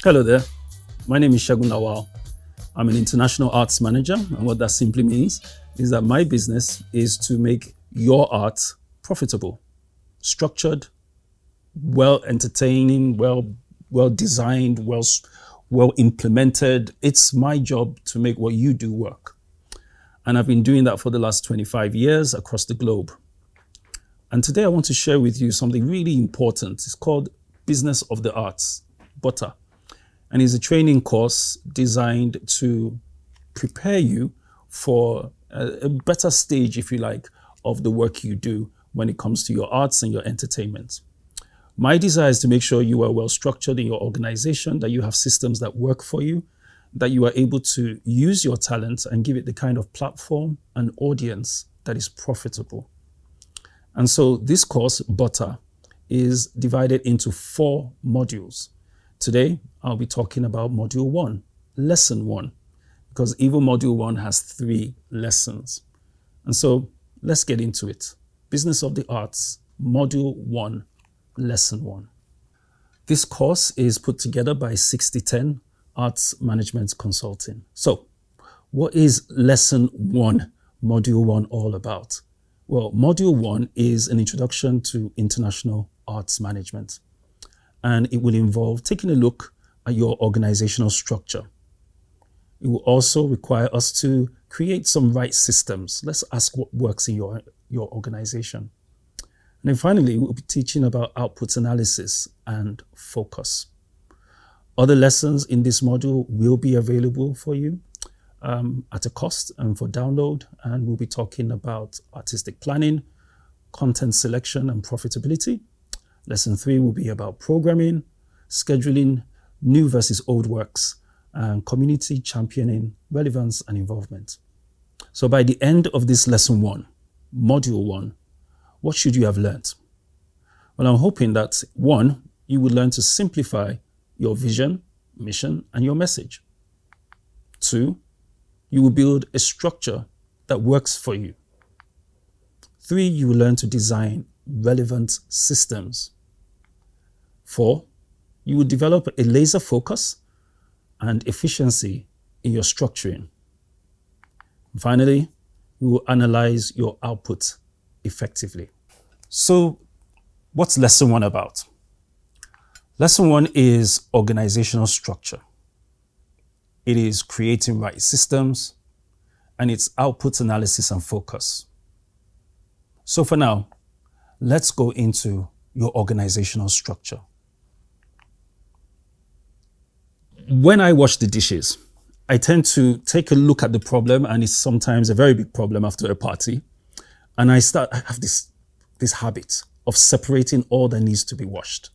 Hello there, my name is Segun Lawal. I'm an international arts manager, and what that simply means is that my business is to make your art profitable, structured, well entertaining, well designed, well implemented. It's my job to make what you do work. And I've been doing that for the last 25 years across the globe. And today I want to share with you something really important. It's called Business of the Arts, BUTTA. And it's a training course designed to prepare you for a better stage, if you like, of the work you do when it comes to your arts and your entertainment. My desire is to make sure you are well structured in your organization, that you have systems that work for you, that you are able to use your talent and give it the kind of platform and audience that is profitable. And so this course, BUTTA, is divided into 4 modules. Today, I'll be talking about Module 1, Lesson 1, because even Module 1 has 3 lessons. And so let's get into it. Business of the Arts, Module 1, Lesson 1. This course is put together by 6010 Arts Management Consulting. So what is Lesson 1, Module 1 all about? Well, Module 1 is an introduction to international arts management. And it will involve taking a look at your organizational structure. It will also require us to create some right systems. Let's ask what works in your organization. And then finally, we'll be teaching about output analysis and focus. Other lessons in this module will be available for you at a cost and for download. And we'll be talking about artistic planning, content selection and profitability. Lesson 3 will be about programming, scheduling, new versus old works, and community championing, relevance and involvement. So by the end of this Lesson 1, Module 1, what should you have learned? Well, I'm hoping that 1, you will learn to simplify your vision, mission, and your message. 2, you will build a structure that works for you. 3, you will learn to design relevant systems. 4, you will develop a laser focus and efficiency in your structuring. And finally, you will analyze your output effectively. So what's Lesson 1 about? Lesson 1 is organizational structure. It is creating right systems, and it's output analysis and focus. So for now, let's go into your organizational structure. When I wash the dishes, I tend to take a look at the problem, and it's sometimes a very big problem after a party. And I have this habit of separating all that needs to be washed.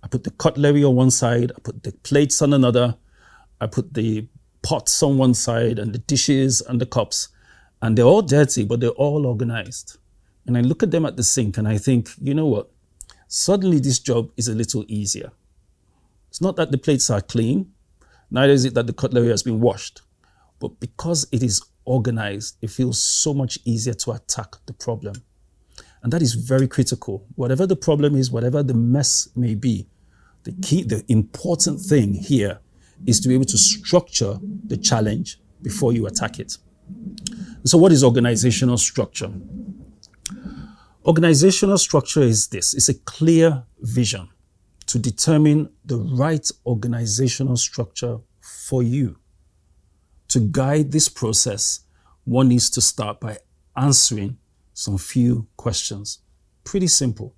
I put the cutlery on one side, I put the plates on another, I put the pots on one side and the dishes and the cups, and they're all dirty, but they're all organized. And I look at them at the sink and I think, you know what? Suddenly this job is a little easier. It's not that the plates are clean, neither is it that the cutlery has been washed, but because it is organized, it feels so much easier to attack the problem. And that is very critical. Whatever the problem is, whatever the mess may be, the important thing here is to be able to structure the challenge before you attack it. So what is organizational structure? Organizational structure is this. It's a clear vision to determine the right organizational structure for you. To guide this process, one needs to start by answering some few questions. Pretty simple.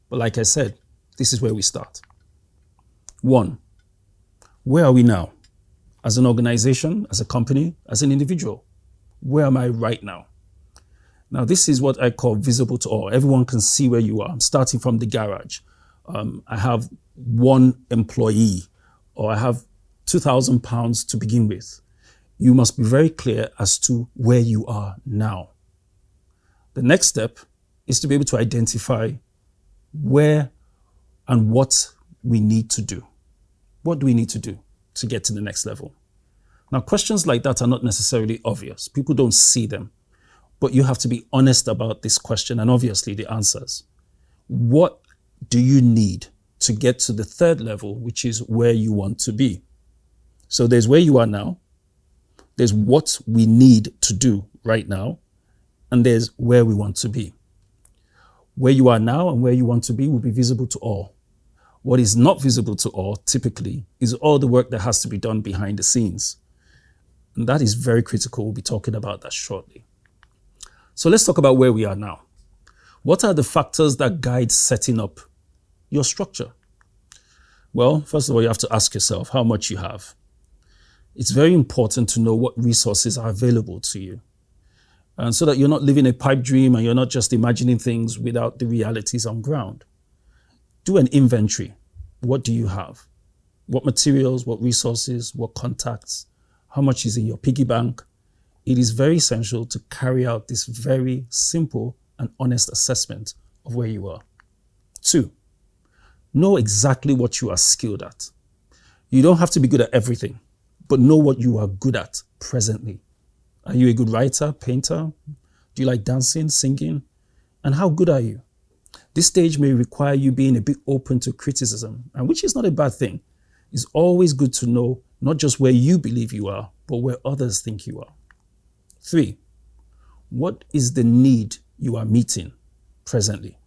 But like I said, this is where we start. 1, where are we now? As an organization, as a company, as an individual? Where am I right now? Now, this is what I call visible to all. Everyone can see where you are. I'm starting from the garage. I have 1 employee, or I have £2,000 to begin with. You must be very clear as to where you are now. The next step is to be able to identify where and what we need to do. What do we need to do to get to the next level? Now, questions like that are not necessarily obvious. People don't see them, but you have to be honest about this question and obviously the answers. What do you need to get to the 3rd level, which is where you want to be? So there's where you are now, there's what we need to do right now, and there's where we want to be. Where you are now and where you want to be will be visible to all. What is not visible to all, typically, is all the work that has to be done behind the scenes. And that is very critical. We'll be talking about that shortly. So let's talk about where we are now. What are the factors that guide setting up your structure? Well, first of all, you have to ask yourself how much you have. It's very important to know what resources are available to you. And so that you're not living a pipe dream and you're not just imagining things without the realities on ground. Do an inventory. What do you have? What materials, what resources, what contacts, how much is in your piggy bank? It is very essential to carry out this very simple and honest assessment of where you are. 2, know exactly what you are skilled at. You don't have to be good at everything, but know what you are good at presently. Are you a good writer, painter? Do you like dancing, singing? And how good are you? This stage may require you being a bit open to criticism, and which is not a bad thing. It's always good to know not just where you believe you are, but where others think you are. 3, what is the need you are meeting presently?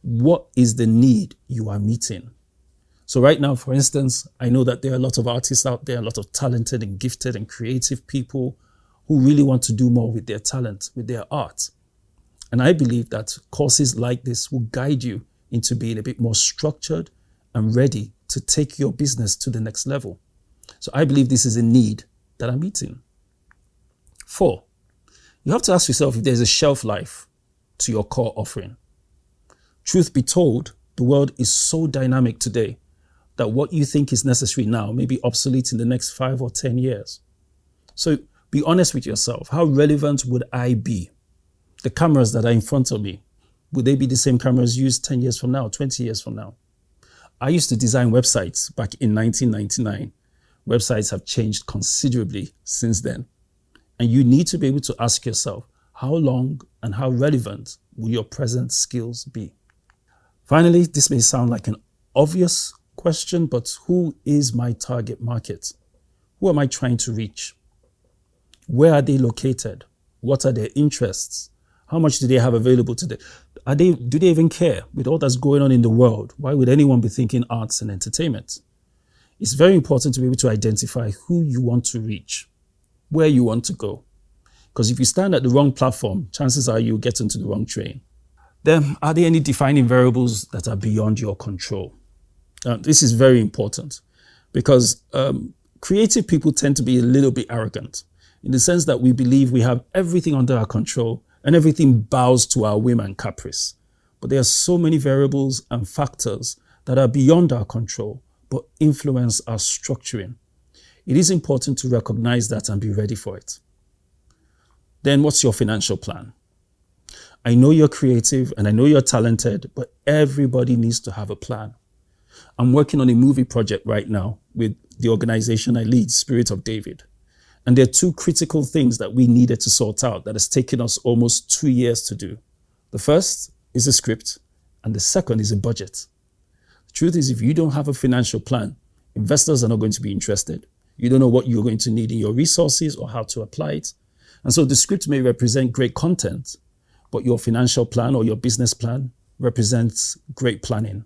What is the need you are meeting? So right now, for instance, I know that there are a lot of artists out there, a lot of talented and gifted and creative people who really want to do more with their talent, with their art. And I believe that courses like this will guide you into being a bit more structured and ready to take your business to the next level. So I believe this is a need that I'm meeting. 4, you have to ask yourself if there's a shelf life to your core offering. Truth be told, the world is so dynamic today that what you think is necessary now may be obsolete in the next 5 or 10 years. So be honest with yourself. How relevant would I be? The cameras that are in front of me, would they be the same cameras used 10 years from now, 20 years from now? I used to design websites back in 1999. Websites have changed considerably since then. And you need to be able to ask yourself, how long and how relevant will your present skills be? Finally, this may sound like an obvious question, but who is my target market? Who am I trying to reach? Where are they located? What are their interests? How much do they have available to them? Do they even care? With all that's going on in the world, why would anyone be thinking arts and entertainment? It's very important to be able to identify who you want to reach, where you want to go. Because if you stand at the wrong platform, chances are you'll get into the wrong train. Then, are there any defining variables that are beyond your control? This is very important because creative people tend to be a little bit arrogant in the sense that we believe we have everything under our control and everything bows to our whim and caprice. But there are so many variables and factors that are beyond our control, but influence our structuring. It is important to recognize that and be ready for it. Then what's your financial plan? I know you're creative and I know you're talented, but everybody needs to have a plan. I'm working on a movie project right now with the organization I lead, Spirit of David. And there are 2 critical things that we needed to sort out that has taken us almost 2 years to do. The first is a script, and the second is a budget. The truth is, if you don't have a financial plan, investors are not going to be interested. You don't know what you're going to need in your resources or how to apply it. And so the script may represent great content, but your financial plan or your business plan represents great planning.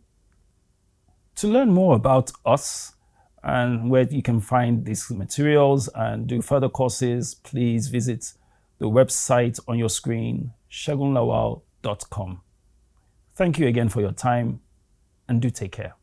To learn more about us and where you can find these materials and do further courses, please visit the website on your screen, segunlawal.com. Thank you again for your time, and do take care.